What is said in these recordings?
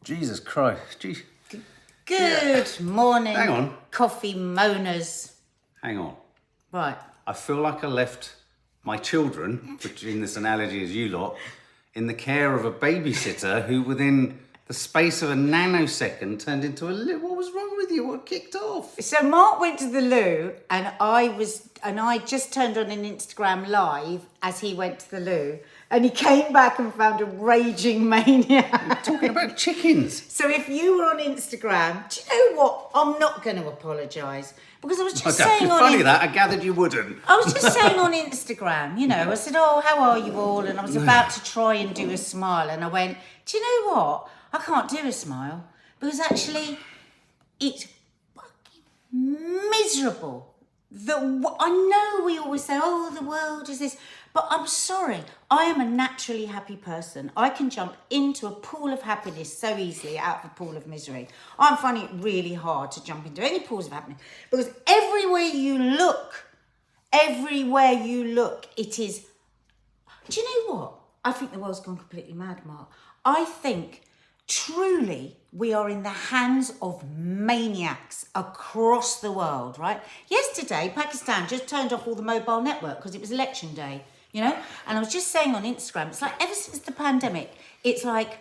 Jesus Christ. Jeez. Good morning. Hang on. Coffee moaners. Hang on. Right. I feel like I left my children, which in this analogy is you lot, in the care of a babysitter who within the space of a nanosecond turned into a little... What was wrong with you? What kicked off? So Mark went to the loo and I just turned on an Instagram live as he went to the loo, and he came back and found a raging maniac. Talking about chickens. So if you were on Instagram, do you know what? I'm not going to apologise, because I was just saying on... Funny that, I gathered you wouldn't. I was just saying on Instagram, you know, I said, oh, how are you all? And I was about to try and do a smile, and I went, do you know what? I can't do a smile, because actually it's fucking miserable. I know we always say, oh, the world is this, but I'm sorry, I am a naturally happy person. I can jump into a pool of happiness so easily out of a pool of misery. I'm finding it really hard to jump into any pools of happiness, because everywhere you look, it is... Do you know what? I think the world's gone completely mad, Mark. I think truly we are in the hands of maniacs across the world, right? Yesterday, Pakistan just turned off all the mobile network because it was election day, you know? And I was just saying on Instagram, it's like ever since the pandemic, it's like,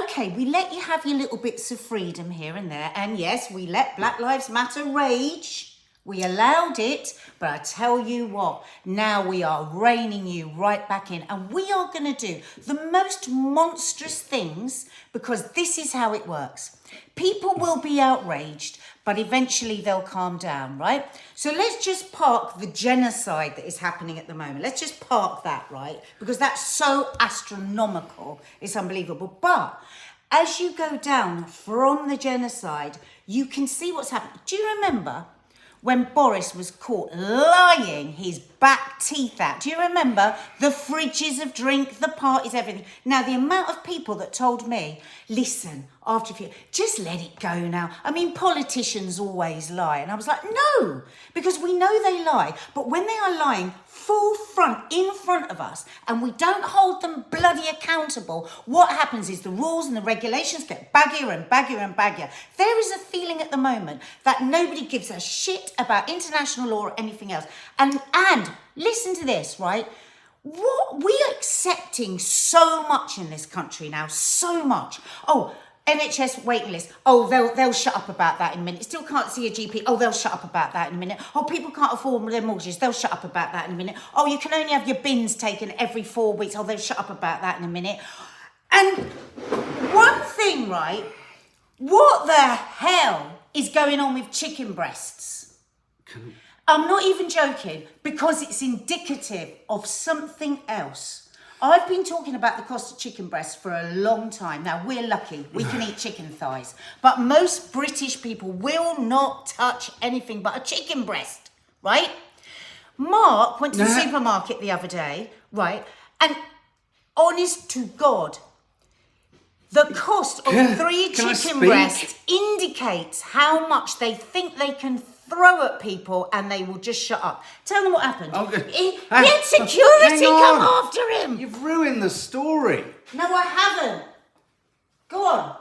okay, we let you have your little bits of freedom here and there. And yes, we let Black Lives Matter rage. We allowed it, but I tell you what, now we are reining you right back in, and we are going to do the most monstrous things, because this is how it works. People will be outraged, but eventually they'll calm down, right? So let's just park the genocide that is happening at the moment. Let's just park that, right? Because that's so astronomical, it's unbelievable. But as you go down from the genocide, you can see what's happening. Do you remember when Boris was caught lying his back teeth out? Do you remember the fridges of drink, the parties, everything? Now, the amount of people that told me, listen, after a few, just let it go now. I mean, politicians always lie. And I was like, no, because we know they lie. But when they are lying full front, in front of us, and we don't hold them bloody accountable, what happens is the rules and the regulations get baggier and baggier and baggier. There is a feeling at the moment that nobody gives a shit about international law or anything else. And listen to this, right? What we are accepting so much in this country now, so much. Oh, NHS waiting list. Oh, they'll shut up about that in a minute. Still can't see a GP. Oh, they'll shut up about that in a minute. Oh, people can't afford their mortgages. They'll shut up about that in a minute. Oh, you can only have your bins taken every 4 weeks. Oh, they'll shut up about that in a minute. And one thing, right? What the hell is going on with chicken breasts? I'm not even joking, because it's indicative of something else. I've been talking about the cost of chicken breasts for a long time. Now, we're lucky. We can eat chicken thighs. But most British people will not touch anything but a chicken breast, right? Mark went to the supermarket the other day, right? And honest to God, the cost of 3 chicken breasts indicates how much they think they can throw at people, and they will just shut up. Tell them what happened. He had security come after him. You've ruined the story. No, I haven't. Go on.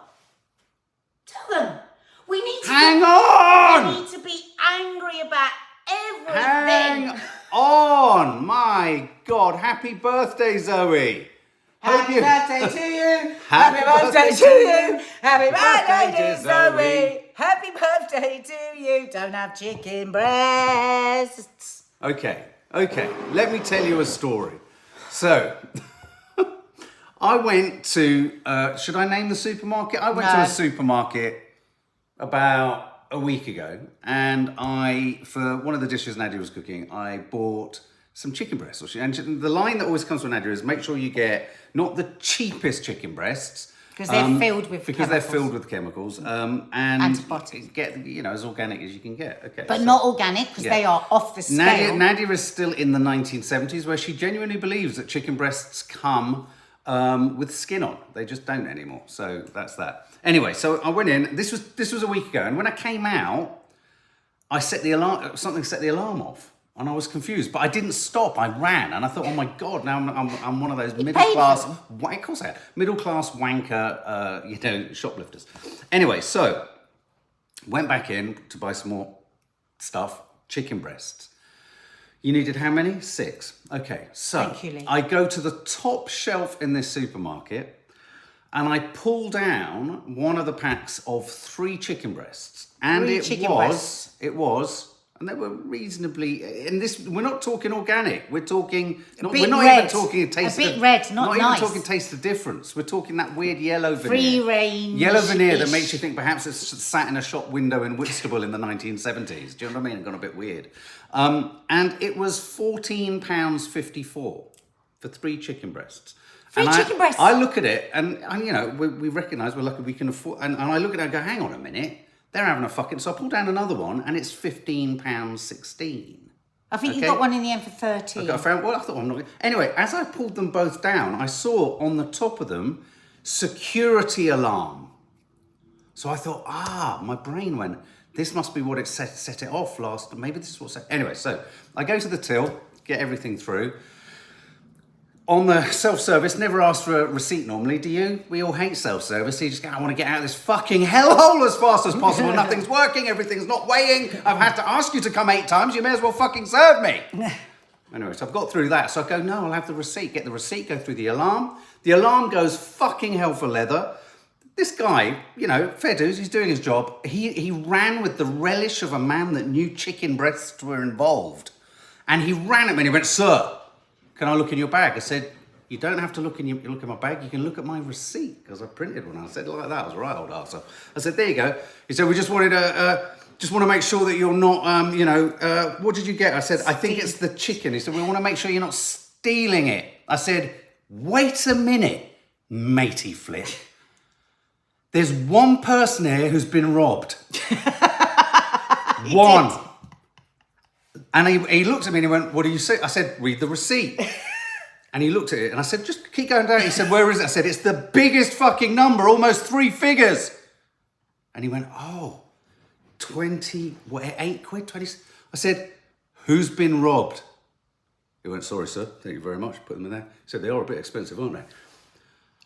Tell them. We need to We need to be angry about everything. Hang on. My God. Happy birthday, Zoe. Happy birthday to you. Happy birthday to you. Happy birthday to Zoe. Happy birthday to you. Don't have chicken breasts. Okay. Let me tell you a story. So, I went to, should I name the supermarket? I went to a supermarket about a week ago, and for one of the dishes Nadia was cooking, I bought some chicken breasts. And the line that always comes from Nadia is make sure you get not the cheapest chicken breasts, because they're filled with chemicals. They're filled with chemicals, and antibiotics. Get as organic as you can get. Okay, but not organic, because they are off the scale. Nadia is still in the 1970s, where she genuinely believes that chicken breasts come with skin on. They just don't anymore. So that's that. Anyway, so I went in. This was a week ago, and when I came out, I set the alarm. Something set the alarm off. And I was confused, but I didn't stop. I ran, and I thought, "Oh my god! Now I'm one of those middle class, of course I had middle class wanker, shoplifters." Anyway, so went back in to buy some more stuff, chicken breasts. You needed how many? 6. Okay, so Thank you, Lee. I go to the top shelf in this supermarket, and I pull down one of the packs of 3 chicken breasts, and it was. And they were reasonably, and this, we're not talking organic. We're talking, we're not even talking a taste. A bit red, not nice. Even talking taste of difference. We're talking that weird yellow veneer. Free range. Yellow veneer that makes you think perhaps it's sat in a shop window in Whitstable in the 1970s. Do you know what I mean? It got a bit weird. And it was £14.54 for 3 chicken breasts. Chicken breasts. I look at it, and we recognise we're lucky we can afford, and I look at it and go, hang on a minute. They're having a fucking... So I pulled down another one, and it's £15.16. I think you got one in the end for 13. I thought I'm not... Anyway, as I pulled them both down, I saw on the top of them, security alarm. So I thought, my brain went, this must be what it set it off last... Maybe this is what set... Anyway, so I go to the till, get everything through. On the self-service, never ask for a receipt normally, do you? We all hate self-service. You just go, I want to get out of this fucking hellhole as fast as possible. Nothing's working, everything's not weighing. I've had to ask you to come 8 times. You may as well fucking serve me. Anyway, so I've got through that. So I go, no, I'll have the receipt. Get the receipt, go through the alarm. The alarm goes fucking hell for leather. This guy, fair dues, he's doing his job. He ran with the relish of a man that knew chicken breasts were involved. And he ran at me and he went, sir, can I look in your bag? I said, you don't have to look in my bag. You can look at my receipt because I printed one. I said like that. I was a right old arsehole. I said, there you go. He said, we just wanted to, just want to make sure that you're not, what did you get? I said, I think it's the chicken. He said, we want to make sure you're not stealing it. I said, wait a minute, matey flip. There's one person here who's been robbed. One. Did. And he looked at me and he went, what do you say? I said, read the receipt. And he looked at it and I said, just keep going down. He said, where is it? I said, it's the biggest fucking number, almost 3 figures. And he went, 8 quid, 20. I said, who's been robbed? He went, sorry, sir. Thank you very much. Put them in there. He said, they are a bit expensive, aren't they?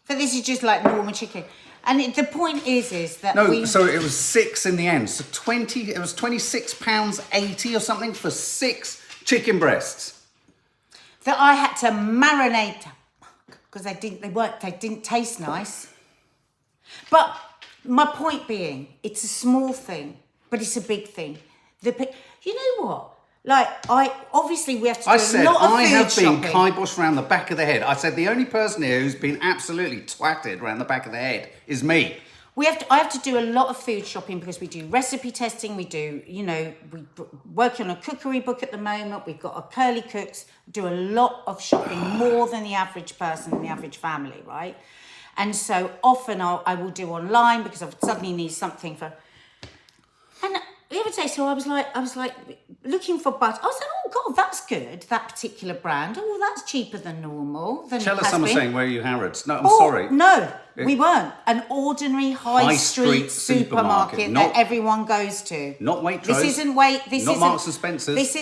But this is just like normal chicken. And the point is that so it was 6 in the end. So it was £26.80 or something for 6 chicken breasts. That I had to marinate because they didn't taste nice. But my point being, it's a small thing, but it's a big thing. You know what? Like, obviously we have to do a lot of food shopping. I have been kiboshed around the back of the head. I said the only person here who's been absolutely twatted around the back of the head is me. I have to do a lot of food shopping because we do recipe testing. We do, we work on a cookery book at the moment. We've got our curly cooks. Do a lot of shopping, more than the average person and the average family, right? And so often I will do online because I suddenly need something for. And the other day, so I was like looking for butter. I was like, oh God, that's good. That particular brand. Oh, that's cheaper than normal. Tell us someone saying, where are you, Harrods? No, I'm sorry. No, we weren't. An ordinary high street supermarket that everyone goes to. Not Waitrose. This isn't not Marks and Spencer's. This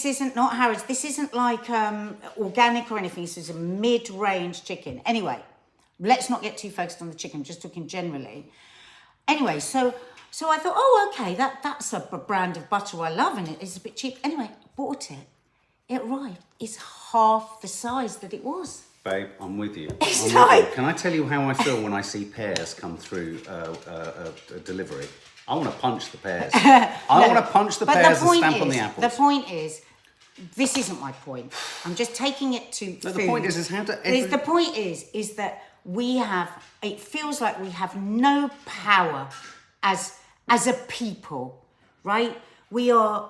isn't not Harrods. This isn't like organic or anything. This is a mid-range chicken. Anyway, let's not get too focused on the chicken. Just talking generally. Anyway, so I thought, oh, okay, that's a brand of butter I love and it's a bit cheap. Anyway, bought it. It arrived. It's half the size that it was. Babe, I'm with you. It's Can I tell you how I feel when I see pears come through a delivery? I want to punch the pears. I want to punch the pears and stamp on the apples. The point is, this isn't my point. I'm just taking it to food. The point is how to... The point is that it feels like we have no power as a people, right? We are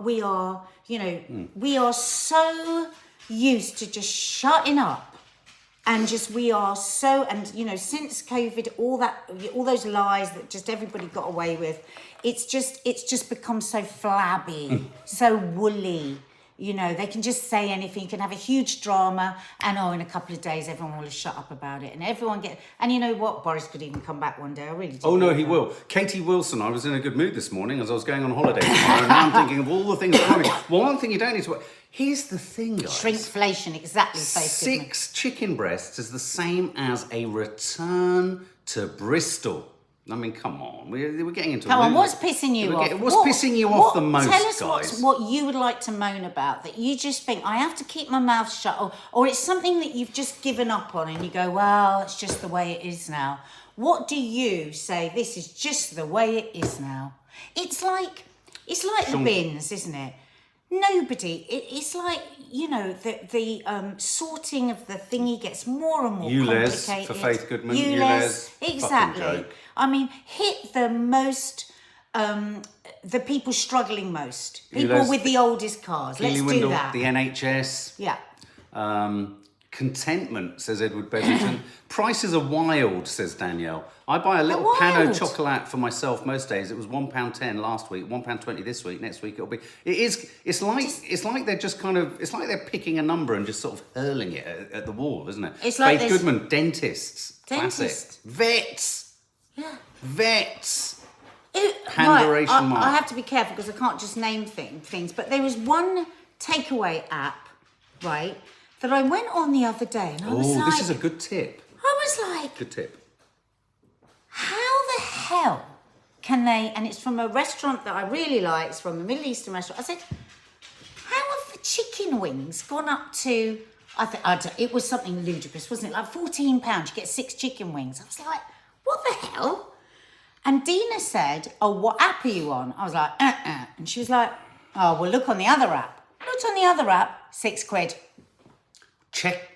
so used to just shutting up and since COVID, all those lies that just everybody got away with, it's just become so flabby, so woolly, You know, they can just say anything. You can have a huge drama, and in a couple of days, everyone will have shut up about it, and and you know what? Boris could even come back one day. I really do. Oh no, he will. Katie Wilson. I was in a good mood this morning as I was going on holiday tomorrow, and now I'm thinking of all the things. Well, one thing you don't need to. Here's the thing, guys. Shrinkflation, exactly. 6 chicken breasts is the same as a return to Bristol. I mean, come on. We're getting into. Come on, what's pissing you off? What's pissing you off the most, tell us guys? what you would like to moan about, that you just think, I have to keep my mouth shut, or it's something that you've just given up on and you go, well, it's just the way it is now. What do you say, this is just the way it is now? It's like the bins, isn't it? Nobody, it's like, you know, the sorting of the thingy gets more and more complicated. For Faith Goodman. Exactly. I mean, hit the most, the people struggling most. People with the oldest cars. Let's do that. The NHS. Yeah. Contentment, says Edward Beddington. Prices are wild, says Danielle. I buy a little pan au chocolat for myself most days. It was £1.10 last week, £1.20 this week. Next week it'll be. It's like they're just kind of. It's like they're picking a number and just sort of hurling it at the wall, isn't it? It's like Faith Goodman, dentists. Dentists. Classic. Vets. Yeah. Vets. Right, I have to be careful because I can't just name things. But there was one takeaway app, right, that I went on the other day, and I was like, this is a good tip. I was like, good tip. How the hell can they? And it's from a restaurant that I really like. It's from a Middle Eastern restaurant. I said, how have the chicken wings gone up to? It was something ludicrous, wasn't it? Like £14. You get 6 chicken wings. I was like, what the hell? And Dina said, oh, what app are you on? I was like, And she was like, oh, well, look on the other app. Looked on the other app, £6.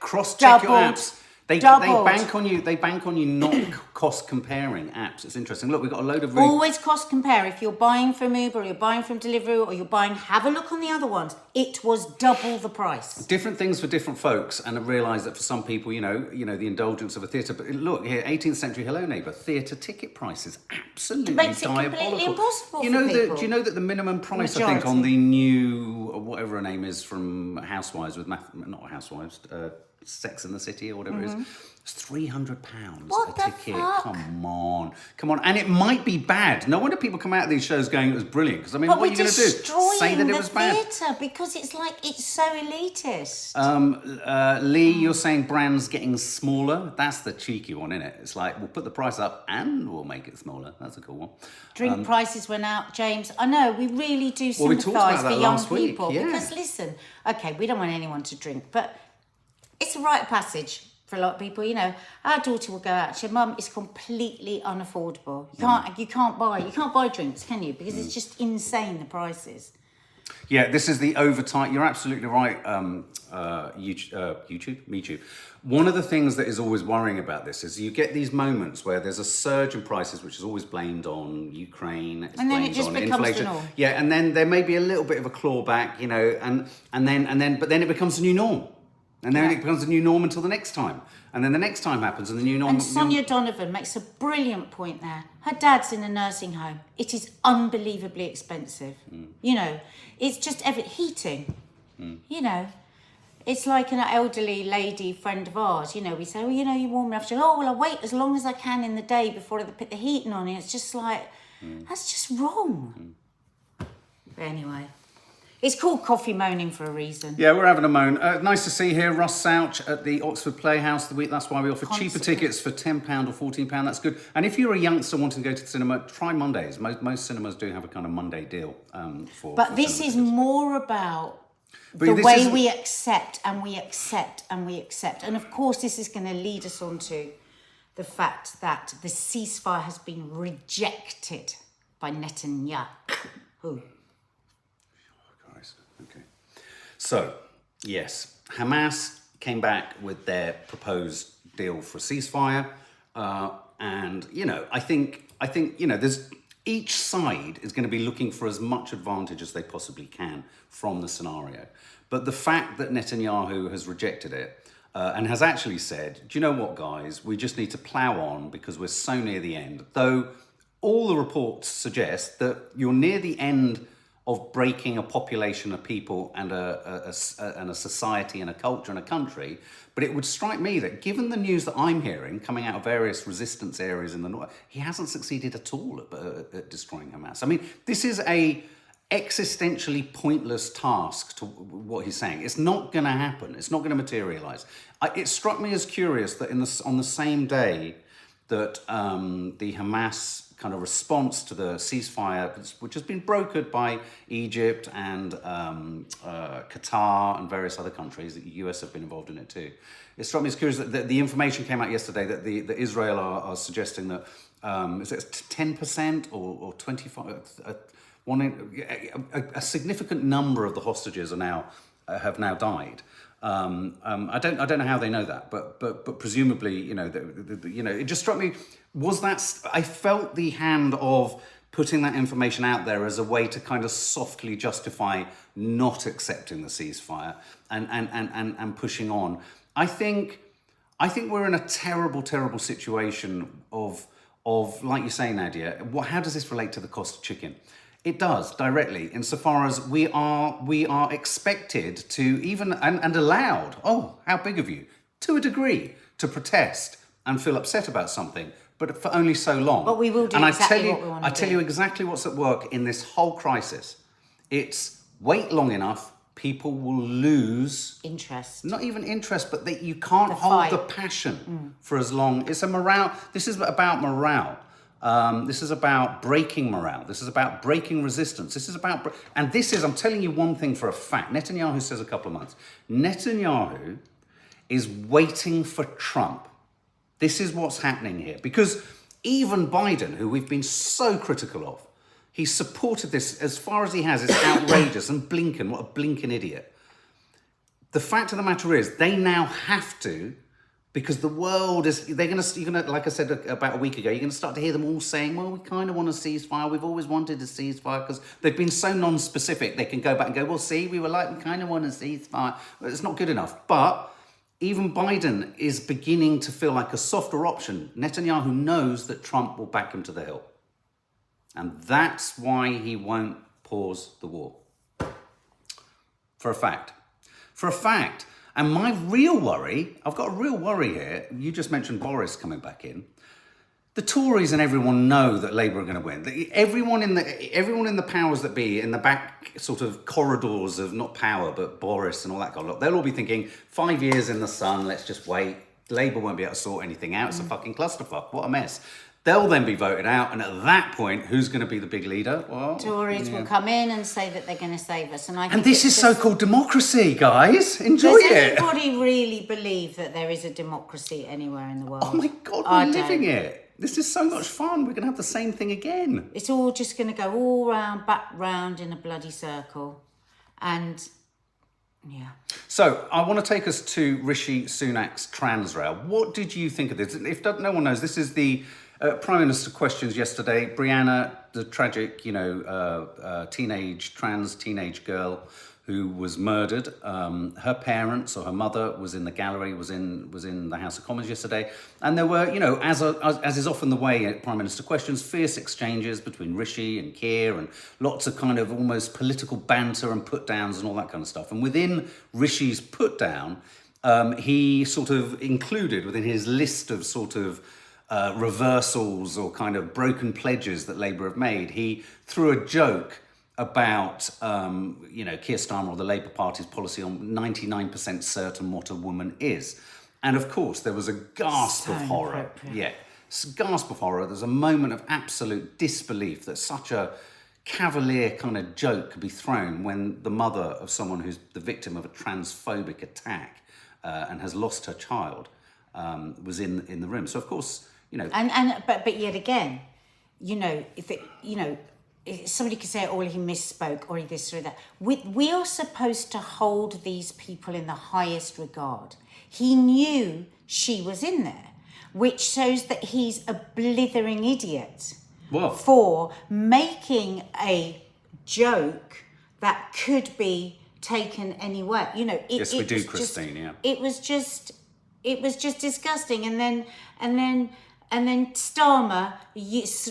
Cross-check your Doubled. apps. They Doubled. bank on you. They bank on you not cost comparing apps. It's interesting. Look, we've got a load of always cost compare. If you're buying from Uber, or you're buying from Deliveroo, or you're buying, have a look on the other ones. It was double the price. Different things for different folks, and I realise that for some people, you know, the indulgence of a theatre. But look here, 18th century, hello neighbour, theatre ticket prices absolutely makes it diabolical. completely impossible for people. Do you know that the minimum price, I think, on the new whatever her name is from Housewives with not Housewives, Sex and the City or whatever it is. It's £300 What a the ticket. fuck? Come on, and it might be bad. No wonder people come out of these shows going, "It was brilliant." Because I mean, But what are you going to do? Say that it was bad? Theatre because it's like it's so elitist. Lee, you're saying brands getting smaller. That's the cheeky one, isn't it? It's like we'll put the price up and we'll make it smaller. That's a cool one. Drink prices went out, James. I know we really do we talked sympathise about that for young last week, people yeah. because listen, okay, we don't want anyone to drink, but it's a rite of passage. For a lot of people, you know, our daughter will go out. She said, Mum, it's completely unaffordable. You can't buy drinks, can you? Because it's just insane, the prices. Yeah, this is the overtime. You're absolutely right, YouTube, me too. One of the things that is always worrying about this is you get these moments where there's a surge in prices, which is always blamed on Ukraine. It's and then blamed it just on becomes inflation. the norm. Yeah, and then there may be a little bit of a clawback, you know, but then it becomes the new norm. And then it becomes a new norm until the next time. And then the next time happens and the new norm... And Sonia Donovan makes a brilliant point there. Her dad's in a nursing home. It is unbelievably expensive. You know, it's just heating. You know, it's like an elderly lady friend of ours. You know, we say, oh, you know, you're warm enough. She goes, oh, well, I wait as long as I can in the day before I put the heating on. And it's just like, that's just wrong. But anyway... It's called coffee moaning for a reason. Yeah, we're having a moan. Nice to see here Ross Souch at the Oxford Playhouse the week. That's why we offer cheaper tickets for £10 or £14. That's good. And if you're a youngster wanting to go to the cinema, try Mondays. Most cinemas do have a kind of Monday deal But this is more about the way we accept and we accept and we accept. And of course, this is going to lead us on to the fact that the ceasefire has been rejected by Netanyahu. Okay. So, yes, Hamas came back with their proposed deal for a ceasefire, and you know, I think you know, there's each side is going to be looking for as much advantage as they possibly can from the scenario. But the fact that Netanyahu has rejected it and has actually said, "Do you know what, guys? We just need to plough on because we're so near the end." Though all the reports suggest that you're near the end of breaking a population of people and a society and a culture and a country. But it would strike me that given the news that I'm hearing coming out of various resistance areas in the north, he hasn't succeeded at all at destroying Hamas. I mean, this is a existentially pointless task to what he's saying. It's not going to happen. It's not going to materialize. It struck me as curious that on the same day that the Hamas kind of response to the ceasefire, which has been brokered by Egypt and Qatar and various other countries, the US have been involved in it too. It struck me as curious that the information came out yesterday that that Israel are suggesting that is it 10% or 25%? A significant number of the hostages have now died. I don't know how they know that, but presumably, it just struck me. I felt the hand of putting that information out there as a way to kind of softly justify not accepting the ceasefire and pushing on. I think we're in a terrible, terrible situation of like you say, Nadia. How does this relate to the cost of chicken? It does directly, insofar as we are expected to even and allowed. Oh, how big of you! To a degree, to protest and feel upset about something, but for only so long. But we will do exactly what we want to do. I tell you exactly what's at work in this whole crisis. It's wait long enough, people will lose interest. Not even interest, but that you can't hold the passion for as long. It's a morale. This is about morale. This is about breaking morale. This is about breaking resistance. This is about, I'm telling you one thing for a fact. Netanyahu says a couple of months. Netanyahu is waiting for Trump. This is what's happening here. Because even Biden, who we've been so critical of, he supported this as far as he has. It's outrageous. And Blinken, what a Blinken idiot. The fact of the matter is, they now have to, because the world is, you're going to, like I said about a week ago, you're going to start to hear them all saying, well, we kind of want a ceasefire. We've always wanted a ceasefire, because they've been so non-specific. They can go back and go, well, see, we kind of want a ceasefire. It's not good enough. But even Biden is beginning to feel like a softer option. Netanyahu knows that Trump will back him to the hill. And that's why he won't pause the war. For a fact. For a fact. And my real worry, I've got a real worry here. You just mentioned Boris coming back in. The Tories and everyone know that Labour are going to win. Everyone in the powers that be, in the back sort of corridors of not power, but Boris and all that kind of lot, they'll all be thinking, 5 years in the sun, let's just wait. Labour won't be able to sort anything out. It's a fucking clusterfuck. What a mess. They'll then be voted out, and at that point, who's going to be the big leader? Well, Tories will come in and say that they're going to save us, and this is so-called democracy, guys. Enjoy it. Does anybody really believe that there is a democracy anywhere in the world? Oh my God, we're living it. This is so much fun. We're going to have the same thing again. It's all just going to go all round, back round in a bloody circle, and yeah. So I want to take us to Rishi Sunak's trans row. What did you think of this? If no one knows, this is the Prime Minister questions yesterday. Brianna, the tragic, trans teenage girl who was murdered. Her parents, or her mother, was in the gallery, was in the House of Commons yesterday, and there were, as is often the way at Prime Minister questions, fierce exchanges between Rishi and Keir, and lots of kind of almost political banter and put downs and all that kind of stuff. And within Rishi's put down, he sort of included within his list of sort of reversals or kind of broken pledges that Labour have made, he threw a joke about, Keir Starmer or the Labour Party's policy on 99% certain what a woman is. And of course, there was a gasp of horror. Yeah, gasp of horror. There's a moment of absolute disbelief that such a cavalier kind of joke could be thrown when the mother of someone who's the victim of a transphobic attack and has lost her child was in the room. So of course, but yet again, if somebody could say, oh, he misspoke, or he this or that. We are supposed to hold these people in the highest regard. He knew she was in there, which shows that he's a blithering idiot for making a joke that could be taken anywhere. Yes, we do, Christine. Yeah, it was just disgusting. And then And then Starmer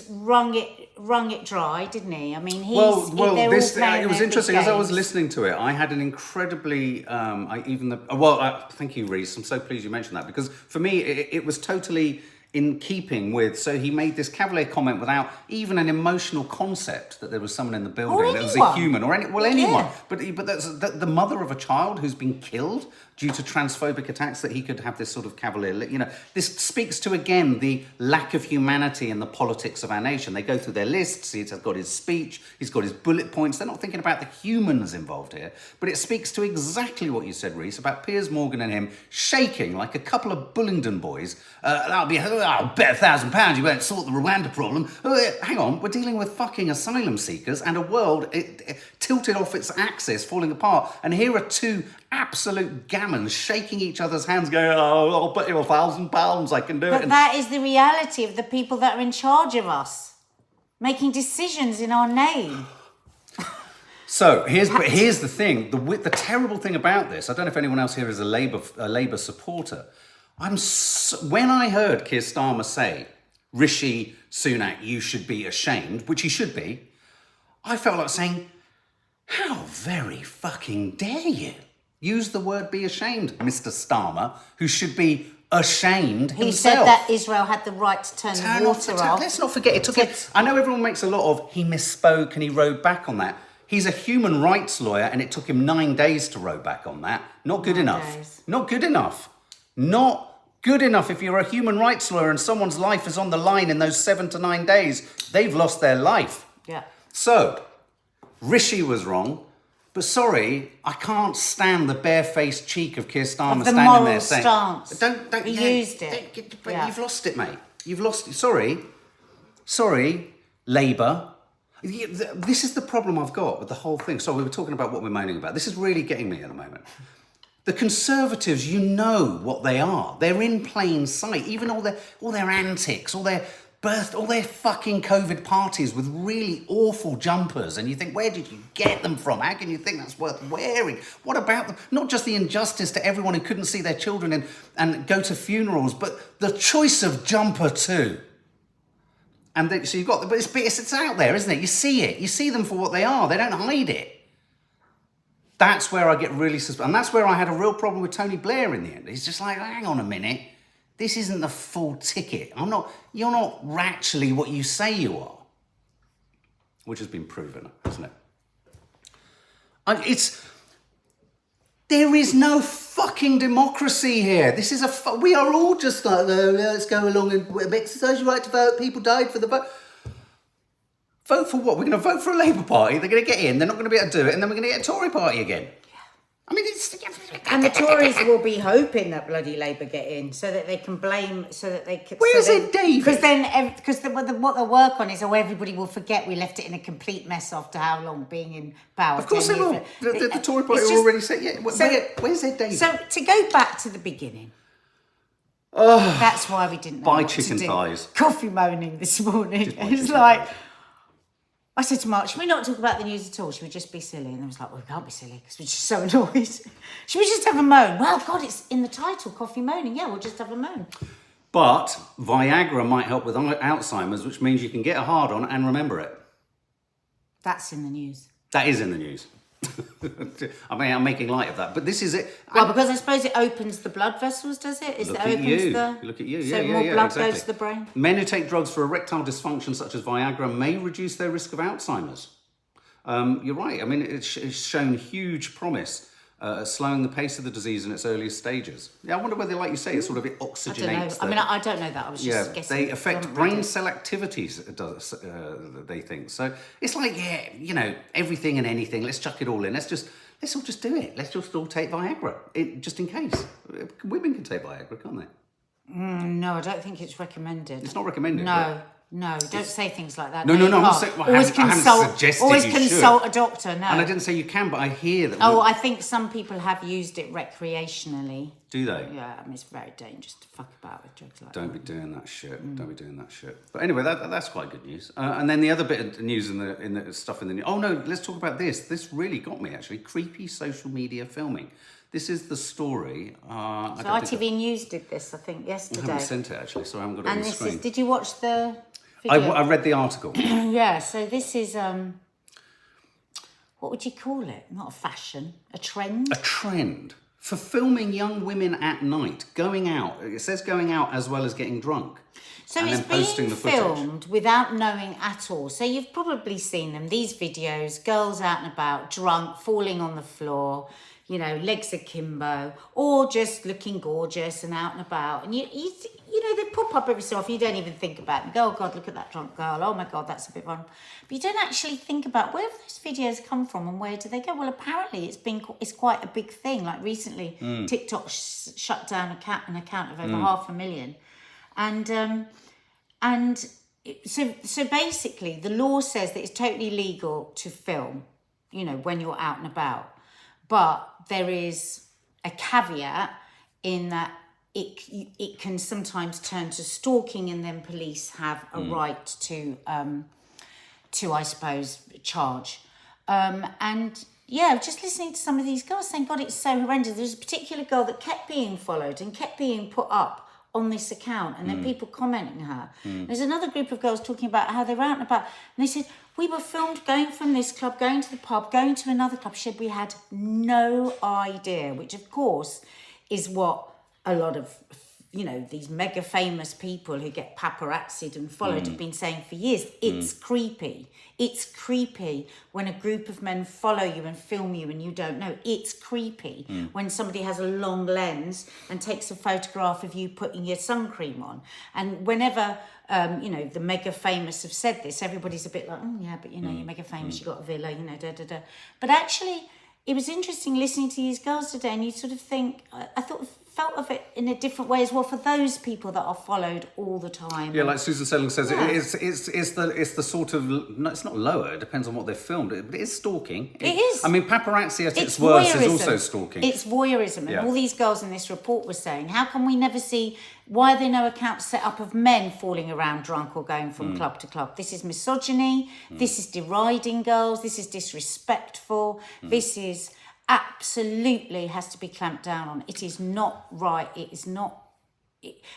wrung it dry, didn't he? I mean, it was interesting. As I was listening to it, I had an incredibly, thank you, Reese. I'm so pleased you mentioned that, because for me, it was totally in keeping with, so he made this cavalier comment without even an emotional concept that there was someone in the building that was a human anyone. But that's the mother of a child who's been killed due to transphobic attacks, that he could have this sort of cavalier, this speaks to, again, the lack of humanity in the politics of our nation. They go through their lists, he's got his speech, he's got his bullet points, they're not thinking about the humans involved here, but it speaks to exactly what you said, Reese, about Piers Morgan and him shaking like a couple of Bullingdon boys. That'll be, I'll bet £1,000 you won't sort the Rwanda problem. Hang on, we're dealing with fucking asylum seekers and a world tilted off its axis, falling apart, and here are two absolute gammons shaking each other's hands, going, "Oh, I'll bet you £1,000 I can do it." But that is the reality of the people that are in charge of us, making decisions in our name. So here's the thing: the terrible thing about this. I don't know if anyone else here is a Labour supporter. When I heard Keir Starmer say, "Rishi Sunak, you should be ashamed," which he should be, I felt like saying, "How very fucking dare you use the word be ashamed, Mr. Starmer, who should be ashamed himself." He said that Israel had the right to turn the water off. Let's not forget, I know everyone makes a lot of, he misspoke and he rode back on that. He's a human rights lawyer and it took him 9 days to row back on that. Not good enough. Not good enough. Not good enough. If you're a human rights lawyer and someone's life is on the line in those 7 to 9 days, they've lost their life. Yeah. So, Rishi was wrong. But sorry, I can't stand the barefaced cheek of Keir Starmer standing there saying, stance. Don't Used it. You've lost it, mate. You've lost it. Sorry, Labour. This is the problem I've got with the whole thing. So we were talking about what we're moaning about. This is really getting me at the moment. The Conservatives, you know what they are. They're in plain sight. Even all their antics, all their fucking COVID parties with really awful jumpers, and you think, where did you get them from? How can you think that's worth wearing? What about them? Not just the injustice to everyone who couldn't see their children and go to funerals, but the choice of jumper too. And so you've got, but it's out there, isn't it? You see it. You see them for what they are. They don't hide it. That's where I get really suspicious, and that's where I had a real problem with Tony Blair in the end. He's just like, hang on a minute. This isn't the full ticket. You're not actually what you say you are. Which has been proven, hasn't it? There is no fucking democracy here. This is we are all just like, let's go along and exercise your right to vote. People died for the vote. Vote for what? We're going to vote for a Labour Party. They're going to get in. They're not going to be able to do it. And then we're going to get a Tory Party again. I mean, and the Tories will be hoping that bloody Labour get in, so that they can blame, so that they can. Where's Ed Davey? Because what they'll work on is, everybody will forget we left it in a complete mess after how long being in power. Of course they will. The Tory Party already said, yeah. Where's Ed Davey? So to go back to the beginning. That's why we didn't know buy what chicken to do. thighs. Coffee moaning this morning. It's like. I said to Mark, should we not talk about the news at all? Should we just be silly? And I was like, well, we can't be silly because we're just so annoyed. Should we just have a moan? Well, God, it's in the title, coffee moaning. Yeah, we'll just have a moan. But Viagra might help with Alzheimer's, which means you can get a hard on and remember it. That's in the news. That is in the news. I mean, I'm making light of that, but this is it. Well, because I suppose it opens the blood vessels, does it? Look at you. Look at you. So more blood goes to the brain. Men who take drugs for erectile dysfunction, such as Viagra, may reduce their risk of Alzheimer's. You're right. I mean, it's shown huge promise. Slowing the pace of the disease in its earliest stages. Yeah, I wonder whether, like you say, it sort of oxygenates. I don't know that. I was just guessing. They affect brain cell activities, they think. So it's like, everything and anything. Let's chuck it all in. Let's all just do it. Let's just all take Viagra, just in case. Women can take Viagra, can't they? No, I don't think it's recommended. It's not recommended. No, don't say things like that. No, I'm not saying. Always consult a doctor. No, and I didn't say you can, but I hear that. I think some people have used it recreationally. Do they? Yeah, I mean it's very dangerous to fuck about with drugs like that. Don't be doing that shit. Don't be doing that shit. But anyway, that's quite good news. And then the other bit of news in the stuff in the news. Oh no, let's talk about this. This really got me actually. Creepy social media filming. This is the story. So ITV News did this, I think, I yesterday. haven't sent it actually, so I haven't got it on And the this screen. is, did you watch the video? I read the article. Yeah, so this is, what would you call it? Not a fashion, a trend? A trend for filming young women at night, going out. It says going out as well as getting drunk. So and it's then posting being the footage. filmed without knowing at all. So you've probably seen them, these videos, girls out and about, drunk, falling on the floor, you know, legs akimbo, or just looking gorgeous and out and about. And you know, they pop up every so often, you don't even think about them. You go, oh God, look at that drunk girl. Oh my God, that's a bit fun. But you don't actually think about where have those videos come from and where do they go? Well, apparently it's quite a big thing. Like recently, TikTok shut down an account of over 500,000. So basically, the law says that it's totally legal to film, you know, when you're out and about. But there is a caveat in that it can sometimes turn to stalking, and then police have a right to I suppose, charge. And yeah, just listening to some of these girls saying, God, it's so horrendous. There's a particular girl that kept being followed and kept being put up on this account, and then people commenting her. There's another group of girls talking about how they were out and about, and they said, we were filmed going from this club, going to the pub, going to another club. She said we had no idea, which of course is what a lot of, you know, these mega famous people who get paparazzied and followed have been saying for years. It's creepy. It's creepy when a group of men follow you and film you and you don't know. It's creepy when somebody has a long lens and takes a photograph of you putting your sun cream on. And whenever, you know, the mega famous have said this, everybody's a bit like, oh yeah, but you know, you're mega famous, you got a villa, you know, da-da-da. But actually, it was interesting listening to these girls today, and you sort of think, I felt of it in a different way as well for those people that are followed all the time. Yeah, like Susan Selling says, it's the sort of, no, it's not lower, it depends on what they've filmed, but it is stalking. It is. I mean, paparazzi at its worst is also stalking. It's voyeurism. And all these girls in this report were saying, how can we never see, why are there no accounts set up of men falling around drunk or going from club to club? This is misogyny, this is deriding girls, this is disrespectful, this is absolutely has to be clamped down on. It is not right. It is not.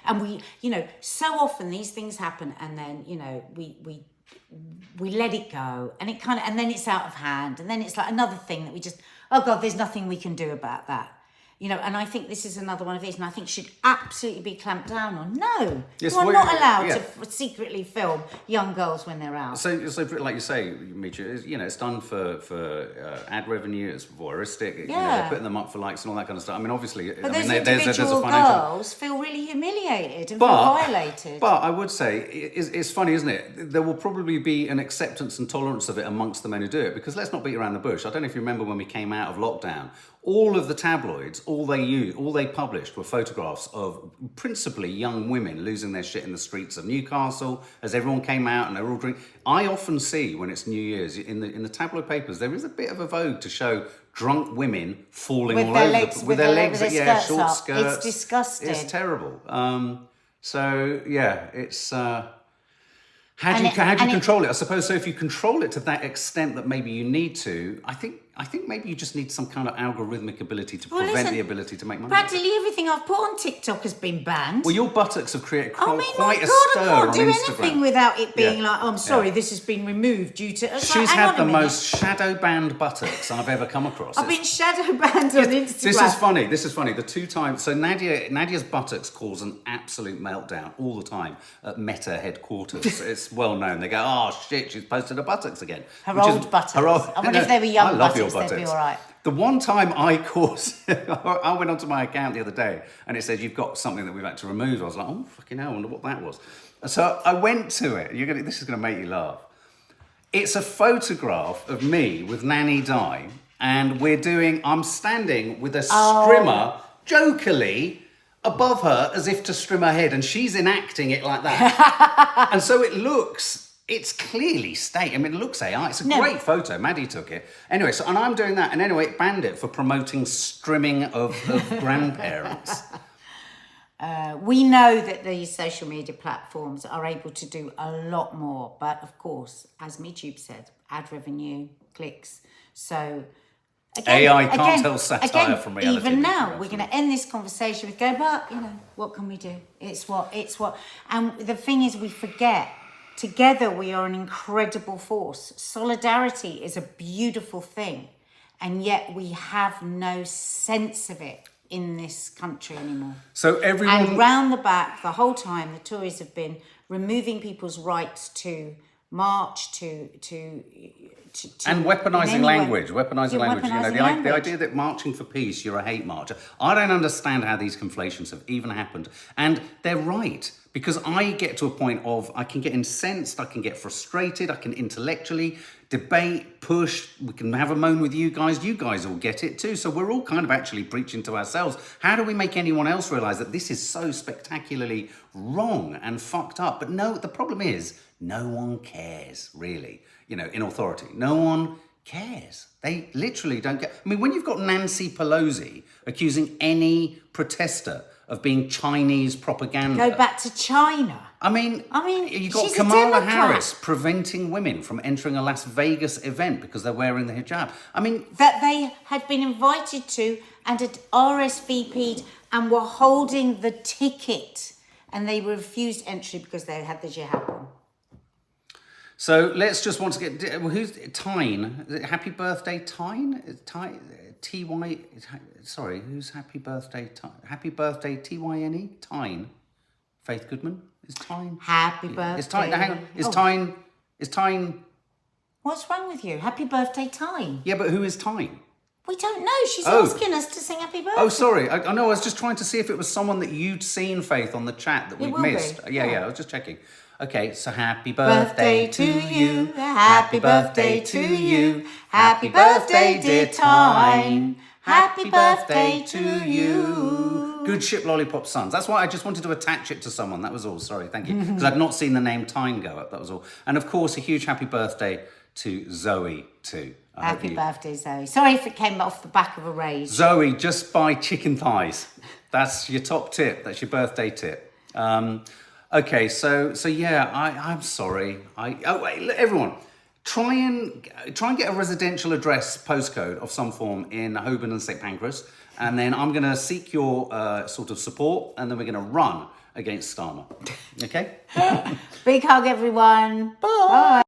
And we, you know, so often these things happen, and then, you know, we let it go, and it kind of, and then it's out of hand, and then it's like another thing that we just, oh God, there's nothing we can do about that. You know, and I think this is another one of these, and I think should absolutely be clamped down on. No, yes, you are not allowed to secretly film young girls when they're out. So like you say, Micha, you know, it's done for ad revenue. It's voyeuristic. You know, they're putting them up for likes and all that kind of stuff. I mean, obviously, but there's individual a financial. Girls feel really humiliated and feel violated. But I would say it's funny, isn't it? There will probably be an acceptance and tolerance of it amongst the men who do it, because let's not beat around the bush. I don't know if you remember when we came out of lockdown. All of the tabloids, all they published were photographs of principally young women losing their shit in the streets of Newcastle as everyone came out and they were all drinking. I often see when it's New Year's in the tabloid papers, there is a bit of a vogue to show drunk women falling all over with their legs, short skirts. It's disgusting. It's terrible. So yeah, it's. How do you control it? I suppose so. If you control it to that extent that maybe you need to, I think maybe you just need some kind of algorithmic ability to prevent the ability to make money. Practically everything I've put on TikTok has been banned. Well, your buttocks have created quite a stir I on can't do Instagram. anything without it being like, oh, I'm sorry, this has been removed due to... She's had the most shadow-banned buttocks I've ever come across. I've been shadow-banned on Instagram. This is funny. The two times... So Nadia's buttocks cause an absolute meltdown all the time at Meta headquarters. It's well known. They go, oh, shit, she's posted her buttocks again. Her old buttocks. I wonder if they were young buttocks, they'd be all right. The one time I went onto my account the other day and it said, you've got something that we've had to remove. I was like, oh, fucking hell, I wonder what that was. So I went to it. This is going to make you laugh. It's a photograph of me with Nanny Di, and I'm standing with a strimmer, jokily, above her as if to strim her head, and she's enacting it like that. And so it's clearly staged. I mean, it looks AI. It's a great photo. Maddie took it. Anyway, and I'm doing that. And anyway, it banned it for promoting strimming of grandparents. We know that these social media platforms are able to do a lot more. But of course, as MeTube said, ad revenue, clicks. So AI can't tell satire from reality. Even now, we're going to end this conversation with go, but, what can we do? It's what. And the thing is, we forget, together we are an incredible force. Solidarity is a beautiful thing. And yet we have no sense of it in this country anymore. So everyone... And round the back, the whole time, the Tories have been removing people's rights to march, and weaponising language. Weaponising language. Weaponising The idea that marching for peace, you're a hate marcher. I don't understand how these conflations have even happened. And they're right. Because I get to a point of, I can get incensed, I can get frustrated, I can intellectually debate, push, we can have a moan with you guys all get it too. So we're all kind of actually preaching to ourselves. How do we make anyone else realise that this is so spectacularly wrong and fucked up? But no, the problem is, no one cares, really, in authority. No one cares. They literally don't care. I mean, when you've got Nancy Pelosi accusing any protester of being Chinese propaganda. Go back to China. I mean, you've got she's Kamala Harris preventing women from entering a Las Vegas event because they're wearing the hijab. I mean... That they had been invited to and had RSVP'd and were holding the ticket and they refused entry because they had the jihad on. So let's just once get... Who's Tyne? Is it Happy Birthday Tyne? T-Y... Sorry, who's Happy Birthday Tyne? Happy Birthday T-Y-N-E? Tyne? Faith Goodman? Is Tyne? Happy birthday. Is Tyne... Hang on. Is Tyne... What's wrong with you? Happy birthday, Tyne. Yeah, but who is Tyne? We don't know. She's asking us to sing happy birthday. Oh, sorry. I know. I was just trying to see if it was someone that you'd seen, Faith, on the chat that we'd missed. Yeah, I was just checking. Okay, so happy birthday to you. Happy birthday to you. Happy birthday, dear Tyne. Happy birthday to you. Good ship, Lollipop Sons. That's why I just wanted to attach it to someone. That was all. Sorry, thank you. Because I'd not seen the name Tyne go up. That was all. And of course, a huge happy birthday to Zoe too. Happy birthday, Zoe. Sorry if it came off the back of a rage. Zoe, just buy chicken thighs. That's your top tip. That's your birthday tip. Okay, so yeah, I'm sorry. Wait, everyone, try and get a residential address postcode of some form in Holborn and St Pancras, and then I'm going to seek your sort of support, and then we're going to run against Starmer. Okay? Big hug, everyone. Bye.